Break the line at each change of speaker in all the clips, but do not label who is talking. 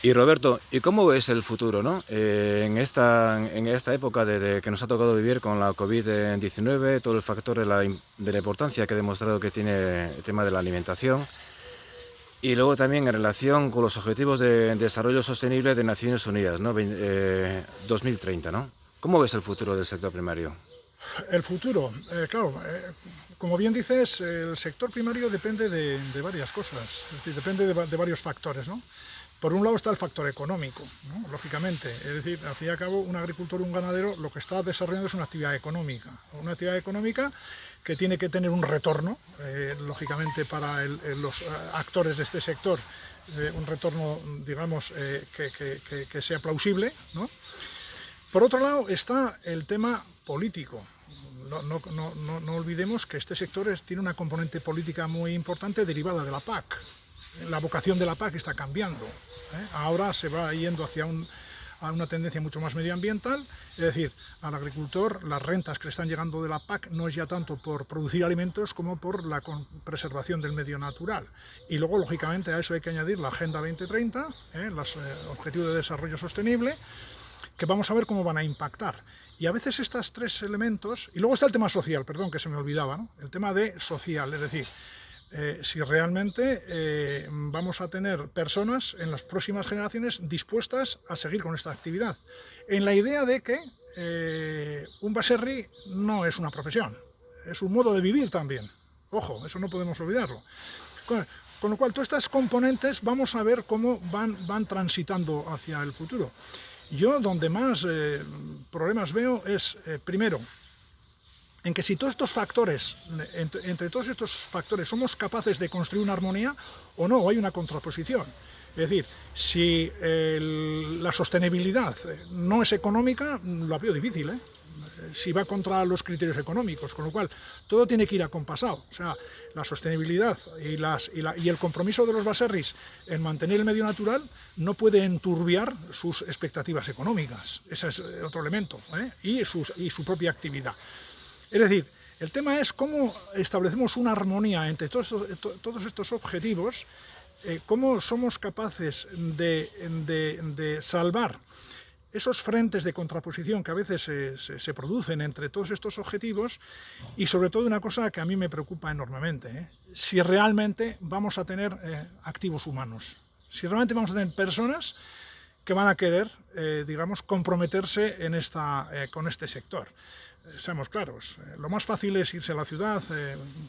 Y Roberto, ¿y cómo ves el futuro, no? En esta época que nos ha tocado vivir con la COVID-19, todo el factor de la importancia que ha demostrado que tiene el tema de la alimentación, y luego también en relación con los Objetivos de Desarrollo Sostenible de Naciones Unidas, ¿no? 2030, ¿no? ¿Cómo ves el futuro del sector primario?
El futuro, claro, como bien dices, el sector primario depende de varias cosas, es decir, depende de varios factores, ¿no? Por un lado está el factor económico, ¿no? Lógicamente, es decir, al fin y al cabo, un agricultor o un ganadero lo que está desarrollando es una actividad económica que tiene que tener un retorno, lógicamente para los actores de este sector, un retorno, digamos, que sea plausible, ¿no? Por otro lado está el tema político. No olvidemos que este sector tiene una componente política muy importante derivada de la PAC. La vocación de la PAC está cambiando, ¿eh? Ahora se va yendo hacia a una tendencia mucho más medioambiental, es decir, al agricultor las rentas que le están llegando de la PAC no es ya tanto por producir alimentos como por la preservación del medio natural. Y luego, lógicamente, a eso hay que añadir la Agenda 2030, los Objetivos de Desarrollo Sostenible, que vamos a ver cómo van a impactar. Y a veces estos tres elementos, y luego está el tema social, perdón, que se me olvidaba, ¿no? El tema de social, es decir, si realmente vamos a tener personas en las próximas generaciones dispuestas a seguir con esta actividad, en la idea de que un baserri no es una profesión, es un modo de vivir también. Ojo, eso no podemos olvidarlo. Con lo cual, todas estas componentes vamos a ver cómo van transitando hacia el futuro. Yo donde más problemas veo es, primero, en que si todos estos factores, entre todos estos factores, somos capaces de construir una armonía o no, o hay una contraposición. Es decir, si la sostenibilidad no es económica, lo veo difícil, si va contra los criterios económicos, con lo cual todo tiene que ir acompasado. O sea, la sostenibilidad y el compromiso de los baserris en mantener el medio natural no puede enturbiar sus expectativas económicas. Ese es otro elemento, y su propia actividad. Es decir, el tema es cómo establecemos una armonía entre todos estos objetivos, cómo somos capaces de salvar esos frentes de contraposición que a veces se producen entre todos estos objetivos, y sobre todo una cosa que a mí me preocupa enormemente, si realmente vamos a tener activos humanos, si realmente vamos a tener personas que van a querer, digamos, comprometerse con este sector. Seamos claros, lo más fácil es irse a la ciudad,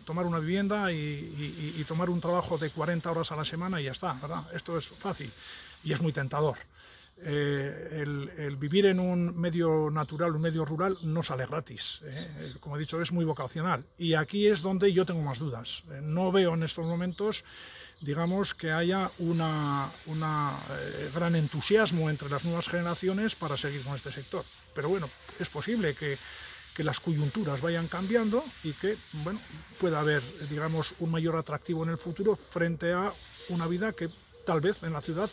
tomar una vivienda y tomar un trabajo de 40 horas a la semana y ya está, ¿verdad? Esto es fácil y es muy tentador. El vivir en un medio natural, un medio rural, no sale gratis. Como he dicho, es muy vocacional. Y aquí es donde yo tengo más dudas. No veo en estos momentos, digamos, que haya un gran entusiasmo entre las nuevas generaciones para seguir con este sector. Pero bueno, es posible que las coyunturas vayan cambiando y que, bueno, pueda haber, digamos, un mayor atractivo en el futuro frente a una vida que tal vez en la ciudad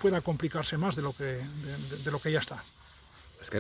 pueda complicarse más de lo que ya está.
Es que